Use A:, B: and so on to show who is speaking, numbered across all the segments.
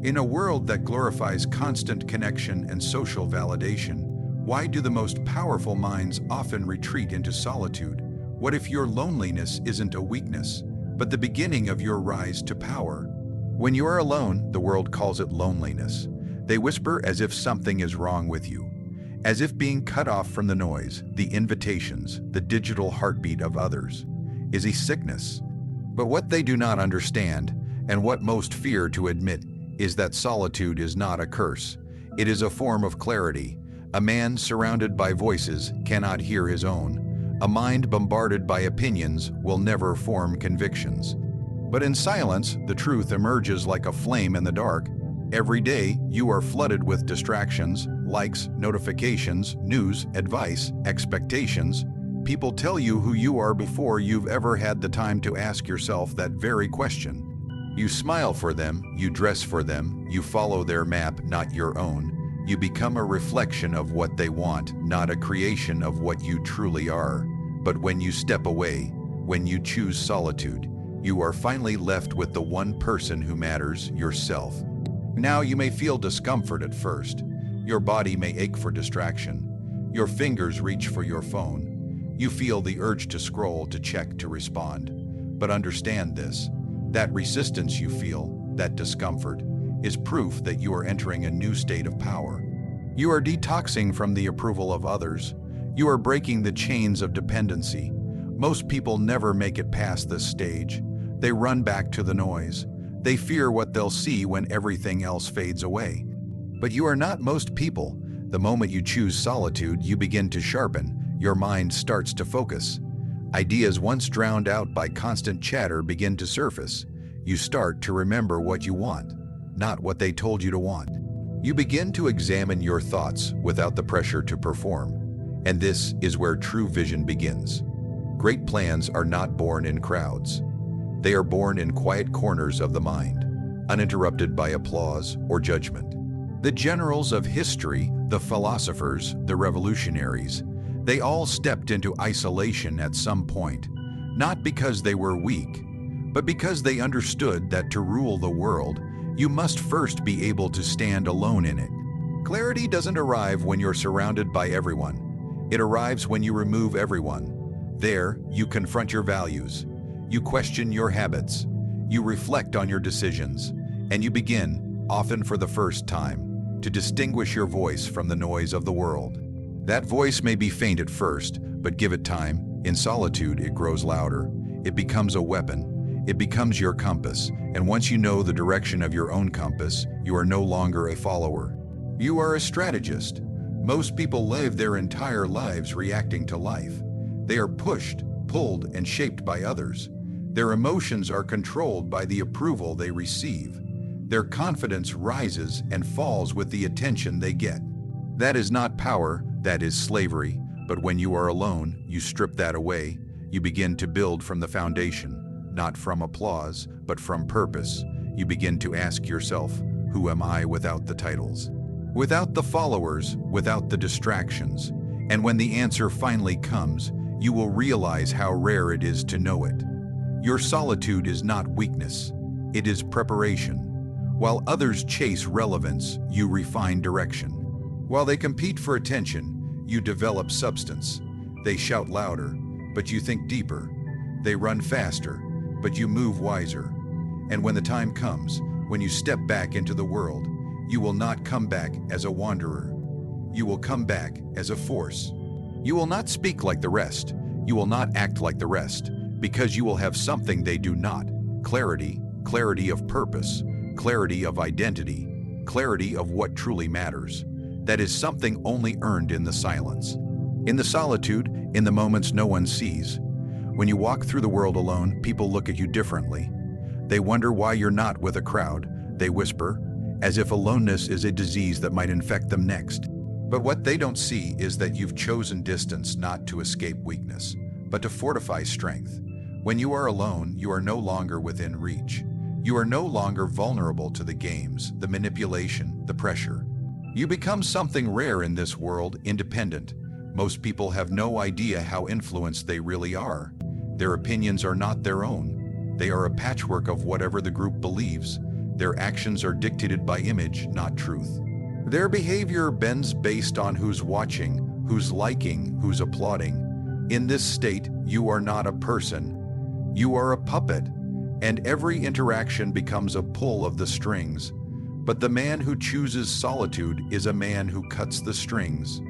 A: In a world that glorifies constant connection and social validation, why do the most powerful minds often retreat into solitude? What if your loneliness isn't a weakness, but the beginning of your rise to power? When you are alone, the world calls it loneliness. They whisper as if something is wrong with you, as if being cut off from the noise, the invitations, the digital heartbeat of others, is a sickness. But what they do not understand, and what most fear to admit, is that solitude is not a curse. It is a form of clarity. A man surrounded by voices cannot hear his own. A mind bombarded by opinions will never form convictions. But in silence, the truth emerges like a flame in the dark. Every day, you are flooded with distractions, likes, notifications, news, advice, expectations. People tell you who you are before you've ever had the time to ask yourself that very question. You smile for them, you dress for them, you follow their map, not your own. You become a reflection of what they want, not a creation of what you truly are. But when you step away, when you choose solitude, you are finally left with the one person who matters, yourself. Now you may feel discomfort at first. Your body may ache for distraction. Your fingers reach for your phone. You feel the urge to scroll, to check, to respond. But understand this. That resistance you feel, that discomfort, is proof that you are entering a new state of power. You are detoxing from the approval of others. You are breaking the chains of dependency. Most people never make it past this stage. They run back to the noise. They fear what they'll see when everything else fades away. But you are not most people. The moment you choose solitude, you begin to sharpen. Your mind starts to focus. Ideas once drowned out by constant chatter begin to surface. You start to remember what you want, not what they told you to want. You begin to examine your thoughts without the pressure to perform. And this is where true vision begins. Great plans are not born in crowds. They are born in quiet corners of the mind, uninterrupted by applause or judgment. The generals of history, the philosophers, the revolutionaries, they all stepped into isolation at some point, not because they were weak, but because they understood that to rule the world, you must first be able to stand alone in it. Clarity doesn't arrive when you're surrounded by everyone. It arrives when you remove everyone. There, you confront your values. You question your habits. You reflect on your decisions. And you begin, often for the first time, to distinguish your voice from the noise of the world. That voice may be faint at first, but give it time. In solitude, it grows louder. It becomes a weapon. It becomes your compass. And once you know the direction of your own compass, you are no longer a follower. You are a strategist. Most people live their entire lives reacting to life. They are pushed, pulled, and shaped by others. Their emotions are controlled by the approval they receive. Their confidence rises and falls with the attention they get. That is not power, that is slavery. But when you are alone, you strip that away. You begin to build from the foundation, not from applause, but from purpose. You begin to ask yourself, who am I without the titles? Without the followers, without the distractions. And when the answer finally comes, you will realize how rare it is to know it. Your solitude is not weakness, it is preparation. While others chase relevance, you refine direction. While they compete for attention, you develop substance. They shout louder, but you think deeper. They run faster, but you move wiser. And when the time comes, when you step back into the world, you will not come back as a wanderer. You will come back as a force. You will not speak like the rest. You will not act like the rest, because you will have something they do not. Clarity, clarity of purpose, clarity of identity, clarity of what truly matters. That is something only earned in the silence. In the solitude, in the moments no one sees. When you walk through the world alone, people look at you differently. They wonder why you're not with a crowd. They whisper, as if aloneness is a disease that might infect them next. But what they don't see is that you've chosen distance not to escape weakness, but to fortify strength. When you are alone, you are no longer within reach. You are no longer vulnerable to the games, the manipulation, the pressure. You become something rare in this world, independent. Most people have no idea how influenced they really are. Their opinions are not their own. They are a patchwork of whatever the group believes. Their actions are dictated by image, not truth. Their behavior bends based on who's watching, who's liking, who's applauding. In this state, you are not a person. You are a puppet, and every interaction becomes a pull of the strings. But the man who chooses solitude is a man who cuts the strings.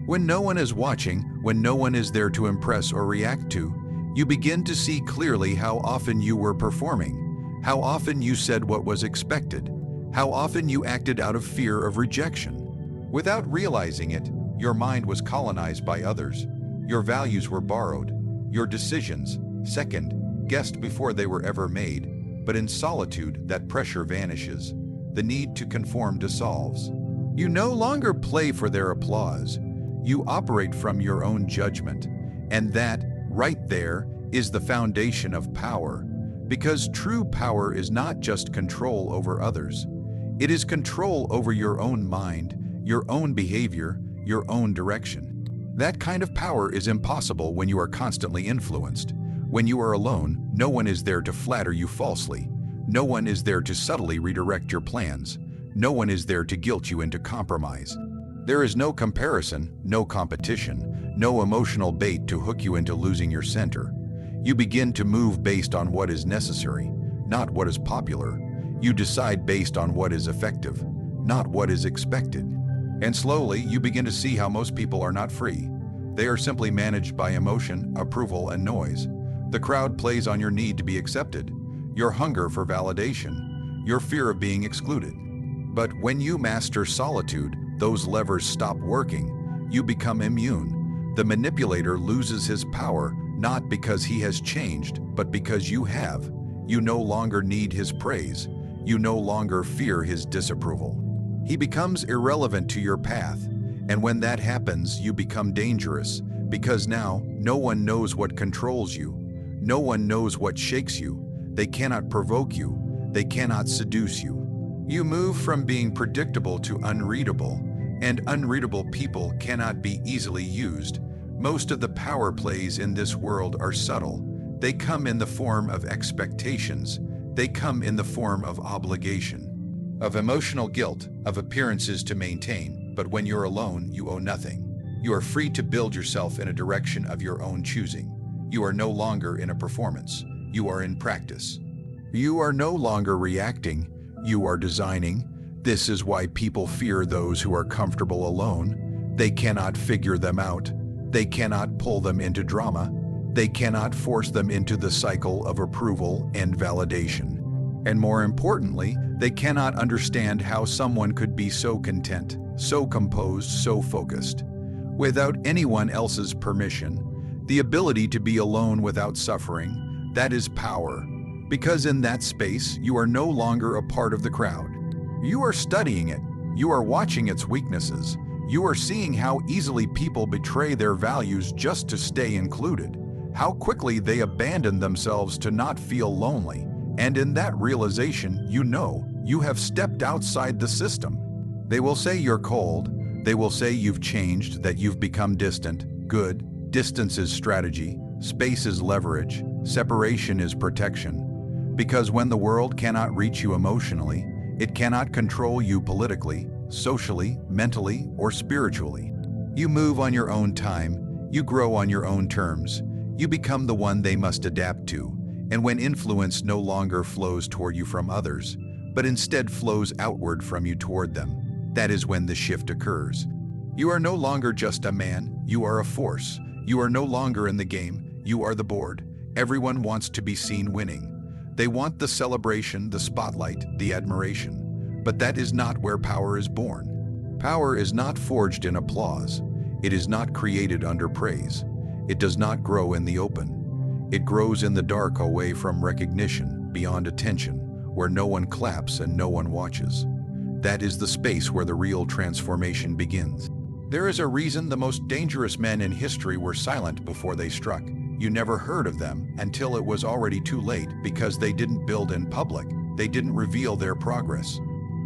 A: When no one is watching, when no one is there to impress or react to, you begin to see clearly how often you were performing, how often you said what was expected, how often you acted out of fear of rejection. Without realizing it, your mind was colonized by others. Your values were borrowed, your decisions, second-guessed before they were ever made. But in solitude, that pressure vanishes. The need to conform dissolves. You no longer play for their applause. You operate from your own judgment. And that, right there, is the foundation of power. Because true power is not just control over others. It is control over your own mind, your own behavior, your own direction. That kind of power is impossible when you are constantly influenced. When you are alone, no one is there to flatter you falsely. No one is there to subtly redirect your plans. No one is there to guilt you into compromise. There is no comparison, no competition, no emotional bait to hook you into losing your center. You begin to move based on what is necessary, not what is popular. You decide based on what is effective, not what is expected. And slowly, you begin to see how most people are not free. They are simply managed by emotion, approval, and noise. The crowd plays on your need to be accepted, your hunger for validation, your fear of being excluded. But when you master solitude, those levers stop working. You become immune. The manipulator loses his power, not because he has changed, but because you have. You no longer need his praise. You no longer fear his disapproval. He becomes irrelevant to your path. And when that happens, you become dangerous, because now no one knows what controls you. No one knows what shakes you. They cannot provoke you. They cannot seduce you. You move from being predictable to unreadable, and unreadable people cannot be easily used. Most of the power plays in this world are subtle. They come in the form of expectations. They come in the form of obligation, of emotional guilt, of appearances to maintain. But when you're alone, you owe nothing. You are free to build yourself in a direction of your own choosing. You are no longer in a performance. You are in practice. You are no longer reacting. You are designing. This is why people fear those who are comfortable alone. They cannot figure them out. They cannot pull them into drama. They cannot force them into the cycle of approval and validation. And more importantly, they cannot understand how someone could be so content, so composed, so focused, without anyone else's permission. The ability to be alone without suffering, that is power. Because in that space, you are no longer a part of the crowd. You are studying it. You are watching its weaknesses. You are seeing how easily people betray their values just to stay included, how quickly they abandon themselves to not feel lonely. And in that realization, you know you have stepped outside the system. They will say you're cold. They will say you've changed, that you've become distant. Good. Distance is strategy. Space is leverage. Separation is protection. Because when the world cannot reach you emotionally, it cannot control you politically, socially, mentally, or spiritually. You move on your own time. You grow on your own terms. You become the one they must adapt to. And when influence no longer flows toward you from others, but instead flows outward from you toward them, that is when the shift occurs. You are no longer just a man. You are a force. You are no longer in the game. You are the board. Everyone wants to be seen winning. They want the celebration, the spotlight, the admiration. But that is not where power is born. Power is not forged in applause. It is not created under praise. It does not grow in the open. It grows in the dark, away from recognition, beyond attention, where no one claps and no one watches. That is the space where the real transformation begins. There is a reason the most dangerous men in history were silent before they struck. You never heard of them until it was already too late, because they didn't build in public. They didn't reveal their progress.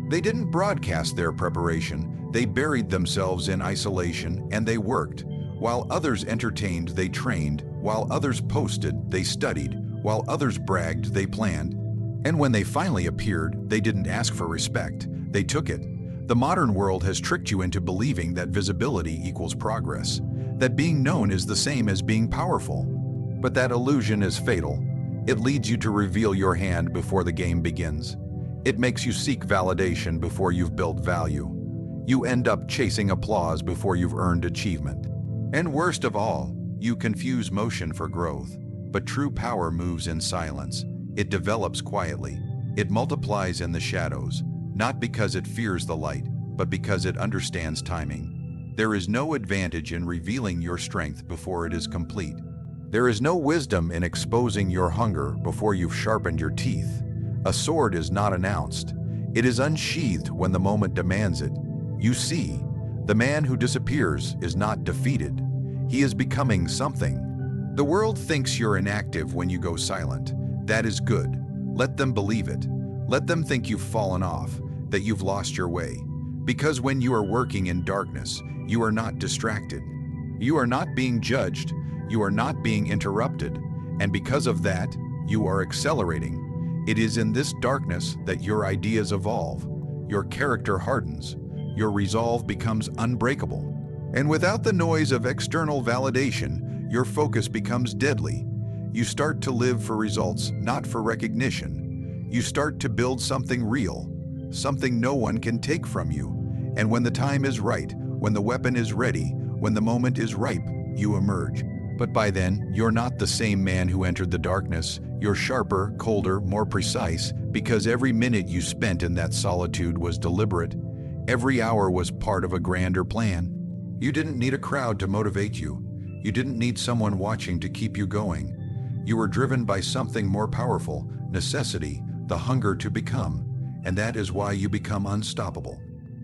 A: They didn't broadcast their preparation. They buried themselves in isolation, and they worked. While others entertained, they trained. While others posted, they studied. While others bragged, they planned. And when they finally appeared, they didn't ask for respect, they took it. The modern world has tricked you into believing that visibility equals progress, that being known is the same as being powerful. But that illusion is fatal. It leads you to reveal your hand before the game begins. It makes you seek validation before you've built value. You end up chasing applause before you've earned achievement. And worst of all, you confuse motion for growth. But true power moves in silence. It develops quietly. It multiplies in the shadows, not because it fears the light, but because it understands timing. There is no advantage in revealing your strength before it is complete. There is no wisdom in exposing your hunger before you've sharpened your teeth. A sword is not announced. It is unsheathed when the moment demands it. You see, the man who disappears is not defeated. He is becoming something. The world thinks you're inactive when you go silent. That is good. Let them believe it. Let them think you've fallen off, that you've lost your way. Because when you are working in darkness, you are not distracted. You are not being judged. You are not being interrupted. And because of that, you are accelerating. It is in this darkness that your ideas evolve. Your character hardens. Your resolve becomes unbreakable. And without the noise of external validation, your focus becomes deadly. You start to live for results, not for recognition. You start to build something real, something no one can take from you. And when the time is right, when the weapon is ready, when the moment is ripe, you emerge. But by then, you're not the same man who entered the darkness. You're sharper, colder, more precise, because every minute you spent in that solitude was deliberate. Every hour was part of a grander plan. You didn't need a crowd to motivate you. You didn't need someone watching to keep you going. You were driven by something more powerful, necessity, the hunger to become. And that is why you become unstoppable.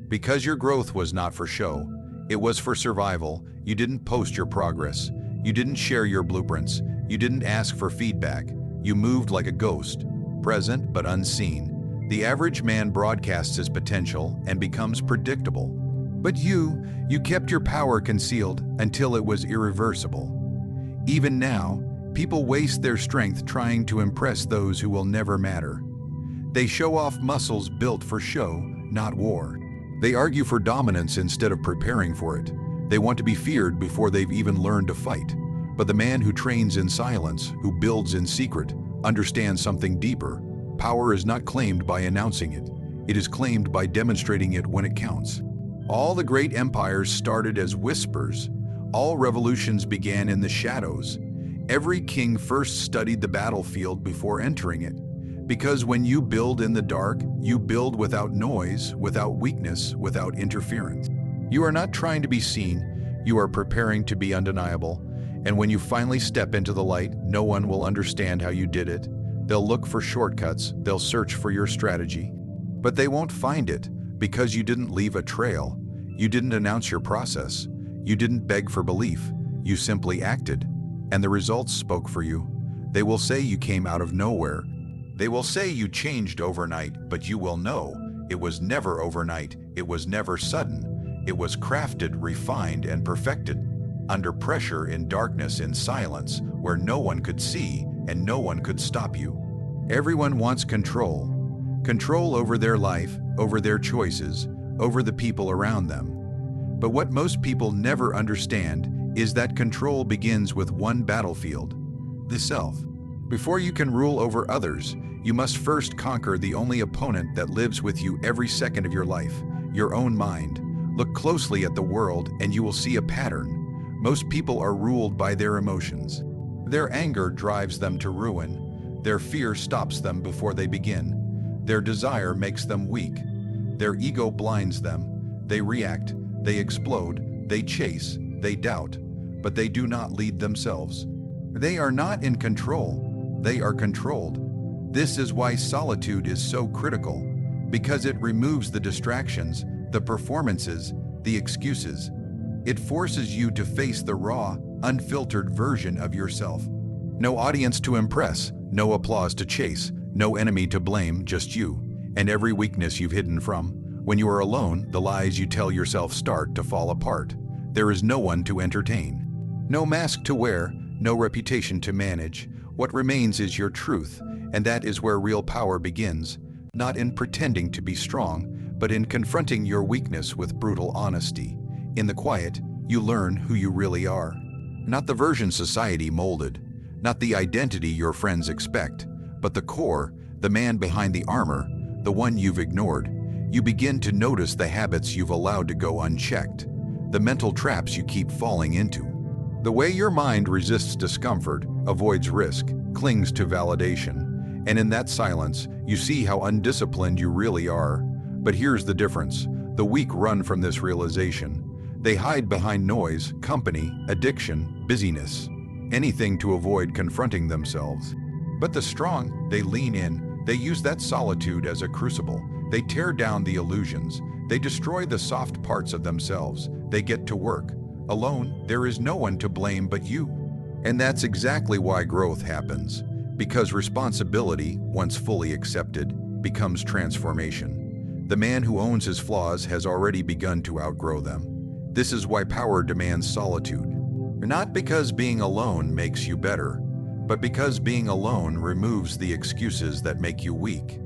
A: Because your growth was not for show. It was for survival. You didn't post your progress. You didn't share your blueprints. You didn't ask for feedback. You moved like a ghost, present but unseen. The average man broadcasts his potential and becomes predictable. But you kept your power concealed until it was irreversible. Even now, people waste their strength trying to impress those who will never matter. They show off muscles built for show, not war. They argue for dominance instead of preparing for it. They want to be feared before they've even learned to fight. But the man who trains in silence, who builds in secret, understands something deeper. Power is not claimed by announcing it. It is claimed by demonstrating it when it counts. All the great empires started as whispers. All revolutions began in the shadows. Every king first studied the battlefield before entering it. Because when you build in the dark, you build without noise, without weakness, without interference. You are not trying to be seen, you are preparing to be undeniable. And when you finally step into the light, no one will understand how you did it. They'll look for shortcuts, they'll search for your strategy. But they won't find it, because you didn't leave a trail. You didn't announce your process. You didn't beg for belief. You simply acted. And the results spoke for you. They will say you came out of nowhere. They will say you changed overnight, but you will know it was never overnight. It was never sudden. It was crafted, refined, and perfected. Under pressure, in darkness, in silence, where no one could see and no one could stop you. Everyone wants control. Control over their life, over their choices, over the people around them. But what most people never understand is that control begins with one battlefield, the self. Before you can rule over others, you must first conquer the only opponent that lives with you every second of your life, your own mind. Look closely at the world and you will see a pattern. Most people are ruled by their emotions. Their anger drives them to ruin. Their fear stops them before they begin. Their desire makes them weak. Their ego blinds them. They react, they explode, they chase, they doubt, but they do not lead themselves. They are not in control, they are controlled. This is why solitude is so critical, because it removes the distractions, the performances, the excuses. It forces you to face the raw, unfiltered version of yourself. No audience to impress, no applause to chase, no enemy to blame, just you, and every weakness you've hidden from. When you are alone, the lies you tell yourself start to fall apart. There is no one to entertain. No mask to wear, no reputation to manage. What remains is your truth, And that is where real power begins, not in pretending to be strong, but in confronting your weakness with brutal honesty. In the quiet, you learn who you really are. Not the version society molded, not the identity your friends expect, but the core, the man behind the armor, the one you've ignored. You begin to notice the habits you've allowed to go unchecked, the mental traps you keep falling into. The way your mind resists discomfort, avoids risk, clings to validation. And in that silence, you see how undisciplined you really are. But here's the difference. The weak run from this realization. They hide behind noise, company, addiction, busyness, anything to avoid confronting themselves. But the strong, they lean in, they use that solitude as a crucible. They tear down the illusions. They destroy the soft parts of themselves. They get to work. Alone, there is no one to blame but you. And that's exactly why growth happens. Because responsibility, once fully accepted, becomes transformation. The man who owns his flaws has already begun to outgrow them. This is why power demands solitude. Not because being alone makes you better, but because being alone removes the excuses that make you weak.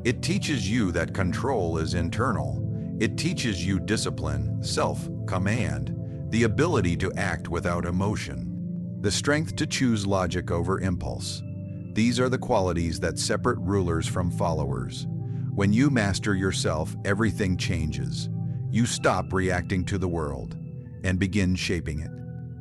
A: It teaches you that control is internal. It teaches you discipline, self-command, the ability to act without emotion, the strength to choose logic over impulse. These are the qualities that separate rulers from followers. When you master yourself, everything changes. You stop reacting to the world and begin shaping it.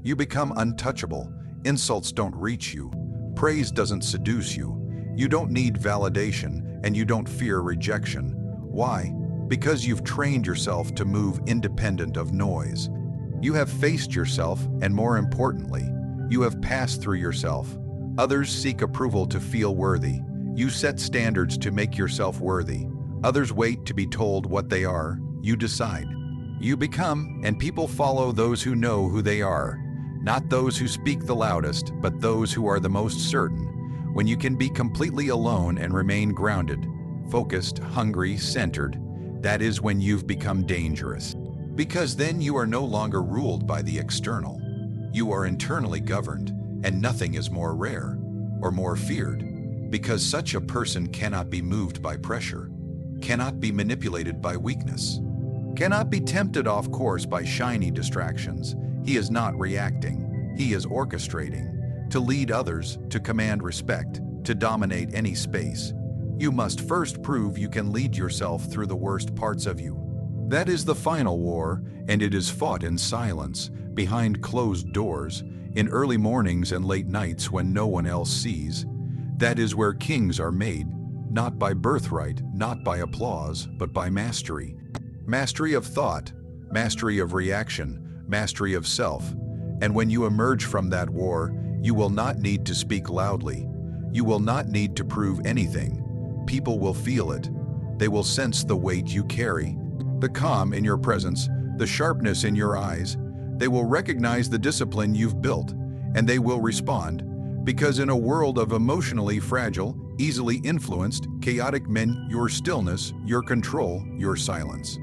A: You become untouchable. Insults don't reach you. Praise doesn't seduce you. You don't need validation, and you don't fear rejection. Why? Because you've trained yourself to move independent of noise. You have faced yourself, and more importantly, you have passed through yourself. Others seek approval to feel worthy. You set standards to make yourself worthy. Others wait to be told what they are. You decide. You become, and people follow those who know who they are. Not those who speak the loudest, but those who are the most certain. When you can be completely alone and remain grounded, focused, hungry, centered, that is when you've become dangerous. Because then you are no longer ruled by the external. You are internally governed, and nothing is more rare or more feared, because such a person cannot be moved by pressure, cannot be manipulated by weakness, cannot be tempted off course by shiny distractions. He is not reacting, he is orchestrating, to lead others, to command respect, to dominate any space. You must first prove you can lead yourself through the worst parts of you. That is the final war, and it is fought in silence, behind closed doors, in early mornings and late nights when no one else sees. That is where kings are made, not by birthright, not by applause, but by mastery. Mastery of thought, mastery of reaction, mastery of self. And when you emerge from that war, you will not need to speak loudly. You will not need to prove anything. People will feel it. They will sense the weight you carry, the calm in your presence, the sharpness in your eyes. They will recognize the discipline you've built, and they will respond, because in a world of emotionally fragile, easily influenced, chaotic men, your stillness, your control, your silence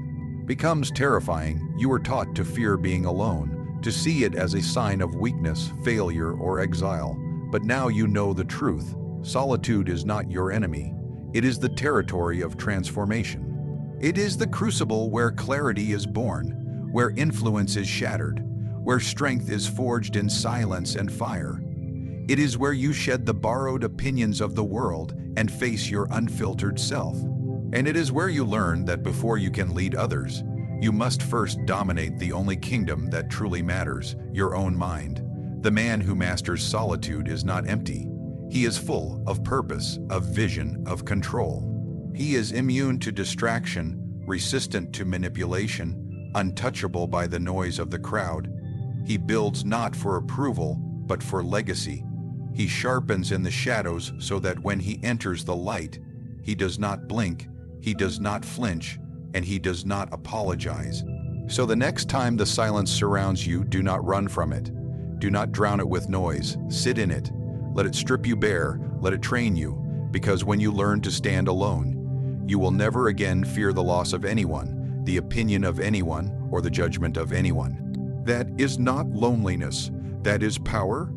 A: becomes terrifying. You were taught to fear being alone, to see it as a sign of weakness, failure, or exile. But now you know the truth. Solitude is not your enemy. It is the territory of transformation. It is the crucible where clarity is born, where influence is shattered, where strength is forged in silence and fire. It is where you shed the borrowed opinions of the world and face your unfiltered self. And it is where you learn that before you can lead others, you must first dominate the only kingdom that truly matters, your own mind. The man who masters solitude is not empty. He is full of purpose, of vision, of control. He is immune to distraction, resistant to manipulation, untouchable by the noise of the crowd. He builds not for approval, but for legacy. He sharpens in the shadows so that when he enters the light, he does not blink, he does not flinch, and he does not apologize. So the next time the silence surrounds you, do not run from it. Do not drown it with noise. Sit in it. Let it strip you bare. Let it train you. Because when you learn to stand alone, you will never again fear the loss of anyone, the opinion of anyone, or the judgment of anyone. That is not loneliness. That is power.